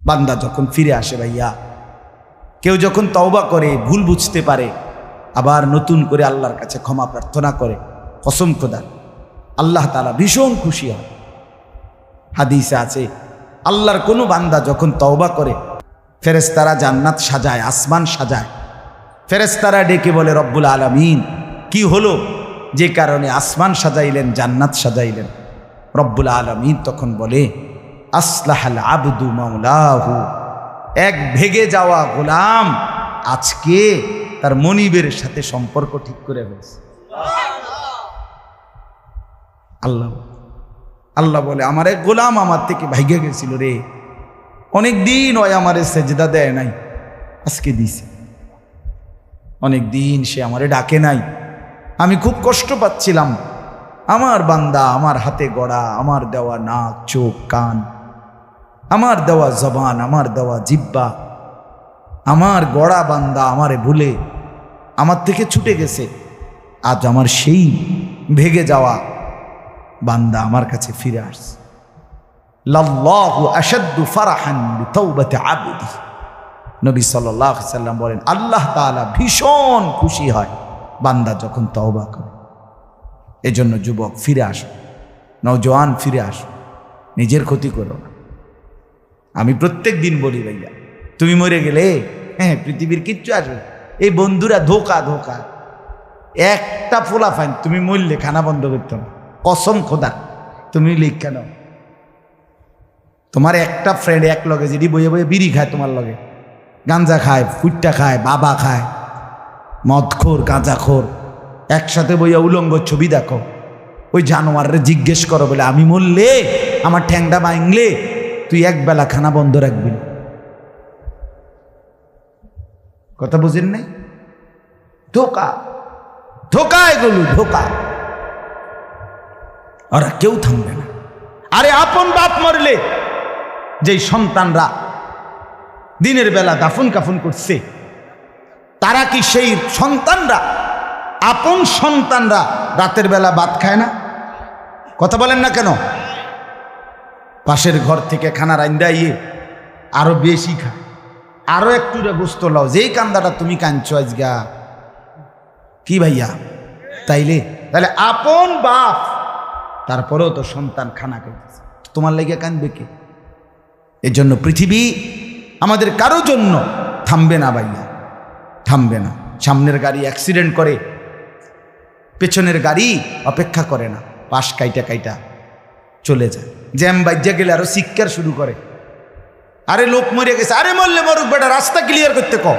বান্দা যখন ফিরে আসে ভাইয়া, কেউ যখন তওবা করে, ভুল বুঝতে পারে, আবার নতুন করে আল্লাহর কাছে ক্ষমা প্রার্থনা করে, কসম খোদা আল্লাহ তাআলা ভীষণ খুশি হয়। হাদিসে আছে আল্লাহর কোনো বান্দা যখন তওবা করে, ফেরেশতারা জান্নাত সাজায়, আসমান সাজায়। ফেরেশতারা ডেকে বলে, রব্বুল আলামিন কি হলো যে কারণে আসমান সাজাইলেন, জান্নাত সাজাইলেন? রব্বুল আলামিন তখন বলে, আসলাহাল আবদু মাওলাহু, এক ভেগে যাওয়া গোলাম আজকে তার মনিবের সাথে সম্পর্ক ঠিক করে ফেলছে। আল্লাহ আল্লাহ বলে, আমার এক গোলাম আমার থেকে ভাইগে গেছিল রে, অনেক দিন ওই আমারে সেজদা দেয় নাই, আজকে দিছে। অনেক দিন সে আমারে ডাকে নাই, আমি খুব কষ্ট পাচ্ছিলাম। আমার বান্দা আমার হাতে গড়া, আমার দেওয়া নাক, চোখ, কান, আমার দেওয়া জবান, আমার দেওয়া জিহ্বা, আমার গড়া বান্দা আমারে ভুলে আমার থেকে ছুটে গেছে। আজ আমার সেই ভেগে যাওয়া বান্দা আমার কাছে ফিরে আসছে। লাল্লাহু আশাদ্দু ফারাহান বিতাওবাতি আবদি, নবী সাল্লাল্লাহু আলাইহি সাল্লাম বলেন, আল্লাহ তাআলা ভীষণ খুশি হয় বান্দা যখন তওবা করে। এজন্য যুবক ফিরে আসো, নওজোয়ান ফিরে আসো, নিজের ক্ষতি করো না। আমি প্রত্যেক দিন বলি ভাইয়া, তুমি মরে গেলে হ্যাঁ পৃথিবীর কিচ্ছু আসবে, এই বন্ধুরা ধোকা ধোকা। একটা ফোলা ফাইন, তুমি মরলে খানা বন্ধ করতে না, কসম খোদা তুমি লিখা নাও। তোমার একটা ফ্রেন্ড এক লগে যদি বইয়ে বইয়ে বিড়ি খায়, তোমার লগে গাঞ্জা খায়, ফুটটা খায়, বাবা খায়, মদখোর, গাঁজাখোর, একসাথে বইয়া উলঙ্গ ছবি দেখো, ওই জানোয়াররে জিজ্ঞেস করো বলে, আমি মরলে আমার ঠ্যাংটা ভাঙলে তুই একবেলা খানা বন্ধ রাখবি না। কথা বুঝেন নাই? ধোকা ধোকা, এগুলো ধোকা। ওরা কেউ থামবে না। আরে আপন বাপ মরলে যেই সন্তানরা দিনের বেলা দাফন কাফন করছে, তারা কি সেই সন্তানরা, আপন সন্তানরা রাতের বেলা ভাত খায় না? কথা বলেন না কেন? পাশের ঘর থেকে খানা রাইন্দা ইয়ে আরো বেশি খায়, আরো একটু গোস্ত লাও, যেই কান্দাটা তুমি কাঁদছো আজগা। কি ভাইয়া? তাইলে তাহলে আপন বাপ, তারপরেও তো সন্তান খানা খাইতেছে, তোমার লেগে কাঁদবে কে? এর জন্য পৃথিবী আমাদের কারো জন্য থামবে না ভাইয়া, থামবে না। সামনের গাড়ি অ্যাক্সিডেন্ট করে, পেছনের গাড়ি অপেক্ষা করে না, পাশ কাইটা কাইটা চলে যায়। জ্যাম বাজ্যা গেলে আরো শিক্ষার শুরু করে, আরে লোক মরে গেছে, আরে মরলে মরুক বেটা, রাস্তা ক্লিয়ার করতে কও।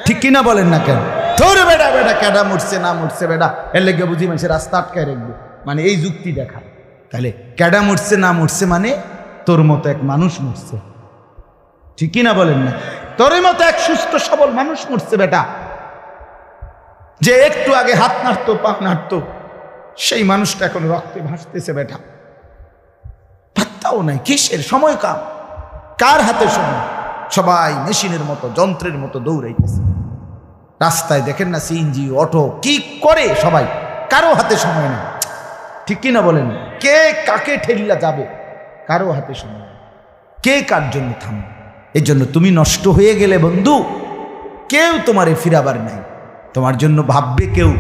ঠিক কিনা বলেন না কেন? ধরে বেটা বেটা কেডা মরছে না মরছে বেটা, এর লেগে বুঝি মানুষের রাস্তা আটকায় রাখবে, মানে এই যুক্তি দেখা। তাহলে কেডা মরছে না মরছে মানে তোর মতো এক মানুষ মরছে। ঠিক কিনা বলেন না? তোর মতো এক সুস্থ সবল মানুষ মরছে বেটা, যে একটু আগে হাত নাড়তো, পা নাড়তো, সেই মানুষটা এখন রক্তে ভাসতেছে বেটা। পাত্তাও নাই, কিসের সময় কাম, কার হাতে সময়? সবাই মেশিনের মতো, যন্ত্রের মতো দৌড়াইতেছে। রাস্তায় দেখেন না সিএনজি, অটো কি করে সবাই, কারো হাতে সময় নেই। ঠিক কিনা বলেন? কে কাকে ঠেলিয়া যাবে, কারো হাতে সময় নেই। কে কার জন্য থামবে? এই জন্য তুমি নষ্ট হয়ে গেলে বন্ধু, কেউ তোমারে ফিরাবার নাই। তোমার জন্য ভাববে কেউ,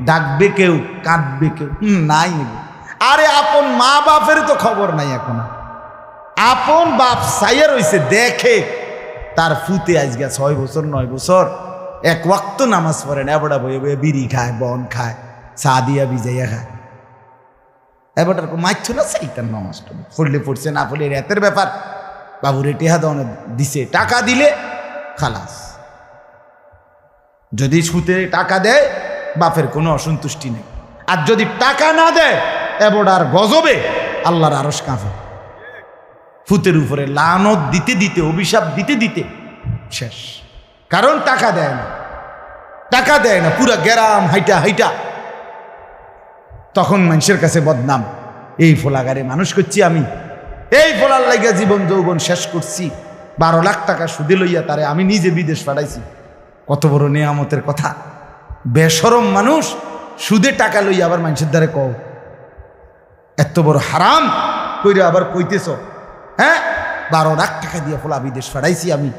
ডাকবে কেউ, কাঁদবে কেউ নাই। আরে আপন মা বাপের তো খবর নাই এখন। আপন বাপ সাইয়া রইছে, দেখে তার ফুতে আজকে 6 বছর 9 বছর এক ওয়াক্ত নামাজ পড়ে না, এবড়া বয়ে বয়ে বিড়ি খায়, বন খায়, চা দিয়া ভিজাইয়া খায়। এবারটার মাইছ না চাইতাম নামাজটা, পড়লে পড়ছে, না পড়লে রাতের ব্যাপার। বাবুরে টেহা দনে দিছে, টাকা দিলে খালাস। যদি সুতে টাকা দেয় বাপের কোনো অসন্তুষ্টি নেই, আর যদি টাকা না দেয় এবড়ার গজবে আল্লাহর আরশ কাঁপে। ফুতের উপরে লানত দিতে দিতে, অভিশাপ দিতে দিতে শেষ। কারণ টাকা দেয় না, টাকা দেয় না, পুরা গ্রাম হাইটা হাইটা তখন মানুষের কাছে বদনাম। এই ফোলাগারে মানুষ করছি আমি, এই ফোলার লাইগা জীবন যৌবন শেষ করছি, 12 লাখ টাকা সুদে লইয়া তারে আমি নিজে বিদেশ পাঠাইছি। কত বড় নেয়ামতের কথা! বেশরম মানুষ সুদে টাকা লইয়া আবার মানুষের দ্বারে কও, এত বড় হারাম কইরা আবার কইতেছ। হ্যাঁ, 12 লাখ টাকা দিয়ে ফোলা বিদেশ ফাড়াইছি আমি,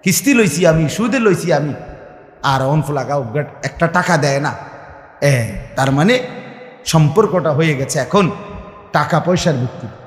কিস্তি লইছি আমি, সুদে লইছি আমি, আর অন ফোলাগাও একটা টাকা দেয় না। তার মানে সম্পর্কটা হয়ে গেছে এখন টাকা পয়সার ভিত্তিতে।